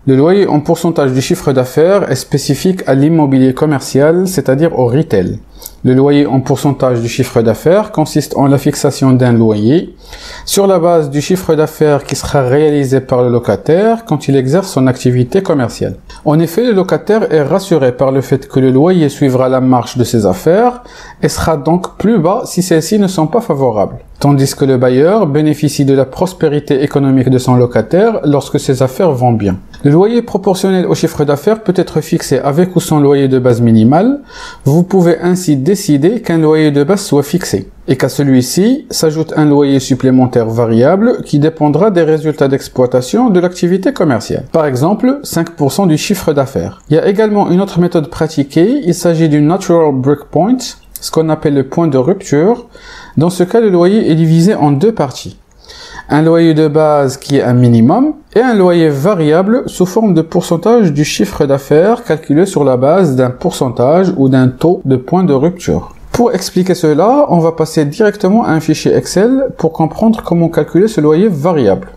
Le loyer en pourcentage du chiffre d'affaires est spécifique à l'immobilier commercial, c'est-à-dire au retail. Le loyer en pourcentage du chiffre d'affaires consiste en la fixation d'un loyer sur la base du chiffre d'affaires qui sera réalisé par le locataire quand il exerce son activité commerciale. En effet, le locataire est rassuré par le fait que le loyer suivra la marche de ses affaires et sera donc plus bas si celles-ci ne sont pas favorables. Tandis que le bailleur bénéficie de la prospérité économique de son locataire lorsque ses affaires vont bien. Le loyer proportionnel au chiffre d'affaires peut être fixé avec ou sans loyer de base minimal. Vous pouvez ainsi décider qu'un loyer de base soit fixé et qu'à celui-ci s'ajoute un loyer supplémentaire variable qui dépendra des résultats d'exploitation de l'activité commerciale. Par exemple, 5% du chiffre d'affaires. Il y a également une autre méthode pratiquée, il s'agit du Natural Breakpoint, ce qu'on appelle le point de rupture. Dans ce cas, le loyer est divisé en deux parties. Un loyer de base qui est un minimum et un loyer variable sous forme de pourcentage du chiffre d'affaires calculé sur la base d'un pourcentage ou d'un taux de point de rupture. Pour expliquer cela, on va passer directement à un fichier Excel pour comprendre comment calculer ce loyer variable.